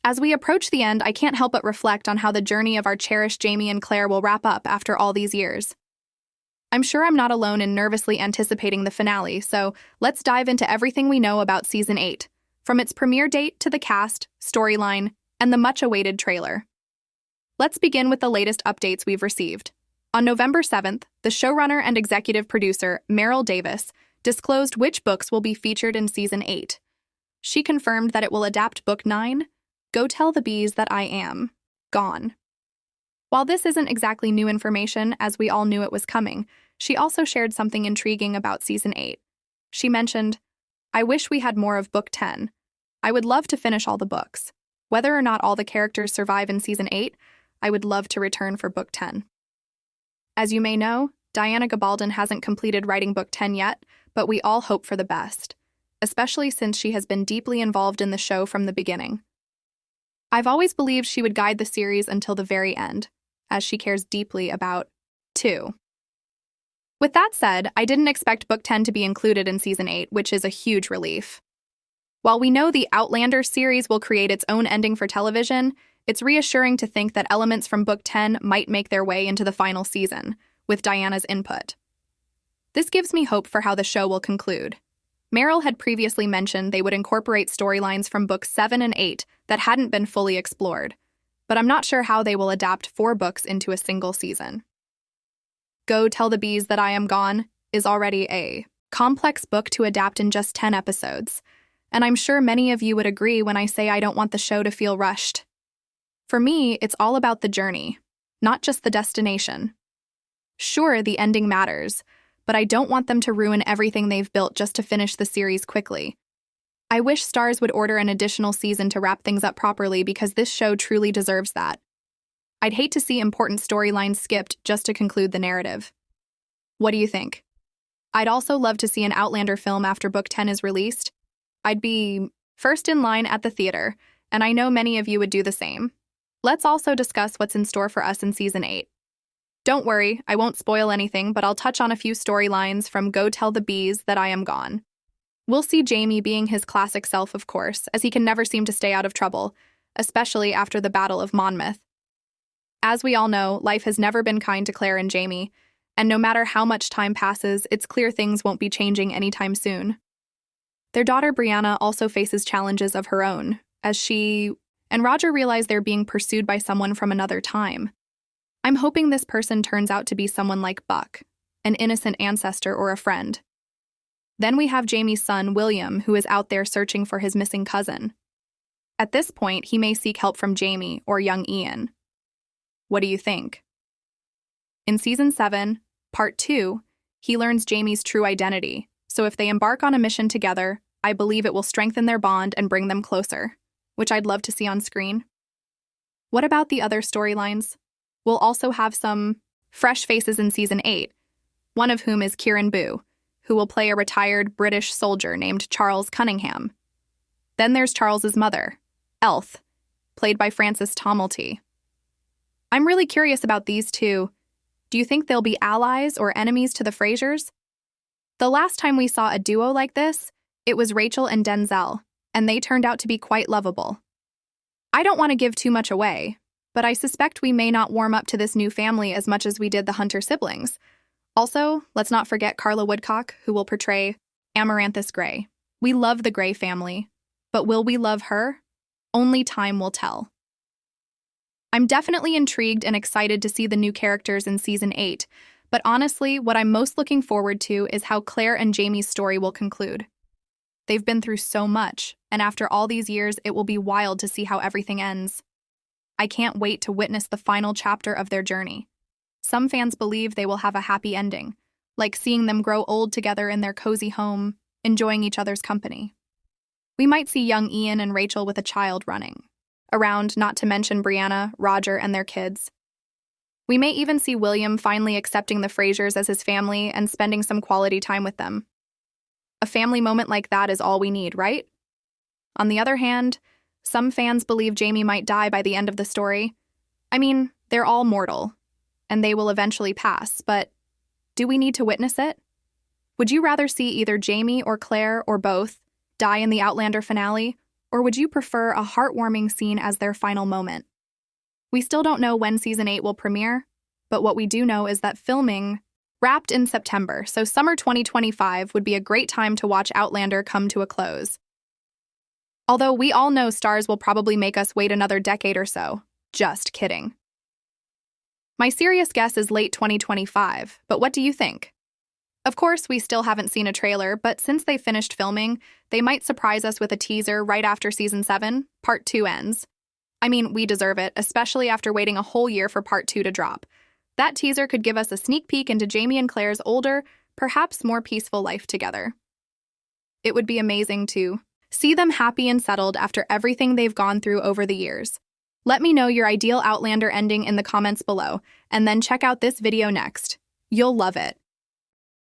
As we approach the end, I can't help but reflect on how the journey of our cherished Jamie and Claire will wrap up after all these years. I'm sure I'm not alone in nervously anticipating the finale, so let's dive into everything we know about Season 8, from its premiere date to the cast, storyline, and the much-awaited trailer. Let's begin with the latest updates we've received. On November 7th, the showrunner and executive producer, Meryl Davis, disclosed which books will be featured in Season 8. She confirmed that it will adapt Book 9, Go Tell the Bees That I Am Gone. While this isn't exactly new information, as we all knew it was coming, she also shared something intriguing about Season 8. She mentioned, "I wish we had more of Book 10. I would love to finish all the books. Whether or not all the characters survive in Season 8, I would love to return for Book 10. As you may know, Diana Gabaldon hasn't completed writing Book 10 yet, but we all hope for the best, especially since she has been deeply involved in the show from the beginning. I've always believed she would guide the series until the very end, as she cares deeply about 2. With that said, I didn't expect Book 10 to be included in Season 8, which is a huge relief. While we know the Outlander series will create its own ending for television, it's reassuring to think that elements from Book 10 might make their way into the final season, with Diana's input. This gives me hope for how the show will conclude. Meryl had previously mentioned they would incorporate storylines from Books 7 and 8 that hadn't been fully explored, but I'm not sure how they will adapt 4 books into a single season. Go Tell the Bees That I Am Gone is already a complex book to adapt in just 10 episodes, and I'm sure many of you would agree when I say I don't want the show to feel rushed. For me, it's all about the journey, not just the destination. Sure, the ending matters, but I don't want them to ruin everything they've built just to finish the series quickly. I wish Starz would order an additional season to wrap things up properly because this show truly deserves that. I'd hate to see important storylines skipped just to conclude the narrative. What do you think? I'd also love to see an Outlander film after Book 10 is released. I'd be first in line at the theater, and I know many of you would do the same. Let's also discuss what's in store for us in Season 8. Don't worry, I won't spoil anything, but I'll touch on a few storylines from Go Tell the Bees That I Am Gone. We'll see Jamie being his classic self, of course, as he can never seem to stay out of trouble, especially after the Battle of Monmouth. As we all know, life has never been kind to Claire and Jamie, and no matter how much time passes, it's clear things won't be changing anytime soon. Their daughter Brianna also faces challenges of her own, as she and Roger realize they're being pursued by someone from another time. I'm hoping this person turns out to be someone like Buck, an innocent ancestor or a friend. Then we have Jamie's son, William, who is out there searching for his missing cousin. At this point, he may seek help from Jamie or young Ian. What do you think? In Season 7, Part 2, he learns Jamie's true identity, so if they embark on a mission together, I believe it will strengthen their bond and bring them closer, which I'd love to see on screen. What about the other storylines? We'll also have some fresh faces in Season 8, one of whom is Kieran Boo, who will play a retired British soldier named Charles Cunningham. Then there's Charles's mother, Elth, played by Frances Tomelty. I'm really curious about these two. Do you think they'll be allies or enemies to the Frasers? The last time we saw a duo like this, it was Rachel and Denzel, and they turned out to be quite lovable. I don't want to give too much away, but I suspect we may not warm up to this new family as much as we did the Hunter siblings. Also, let's not forget Carla Woodcock, who will portray Amaranthus Grey. We love the Grey family, but will we love her? Only time will tell. I'm definitely intrigued and excited to see the new characters in Season 8, but honestly, what I'm most looking forward to is how Claire and Jamie's story will conclude. They've been through so much, and after all these years, it will be wild to see how everything ends. I can't wait to witness the final chapter of their journey. Some fans believe they will have a happy ending, like seeing them grow old together in their cozy home, enjoying each other's company. We might see young Ian and Rachel with a child running around, not to mention Brianna, Roger, and their kids. We may even see William finally accepting the Frasers as his family and spending some quality time with them. A family moment like that is all we need, right? On the other hand, some fans believe Jamie might die by the end of the story. I mean, they're all mortal, and they will eventually pass, but do we need to witness it? Would you rather see either Jamie or Claire or both die in the Outlander finale, or would you prefer a heartwarming scene as their final moment? We still don't know when Season 8 will premiere, but what we do know is that filming wrapped in September, so summer 2025 would be a great time to watch Outlander come to a close. Although we all know stars will probably make us wait another decade or so. Just kidding. My serious guess is late 2025, but what do you think? Of course, we still haven't seen a trailer, but since they finished filming, they might surprise us with a teaser right after Season 7, Part 2 ends. I mean, we deserve it, especially after waiting a whole year for Part 2 to drop. That teaser could give us a sneak peek into Jamie and Claire's older, perhaps more peaceful life together. It would be amazing to see them happy and settled after everything they've gone through over the years. Let me know your ideal Outlander ending in the comments below, and then check out this video next. You'll love it.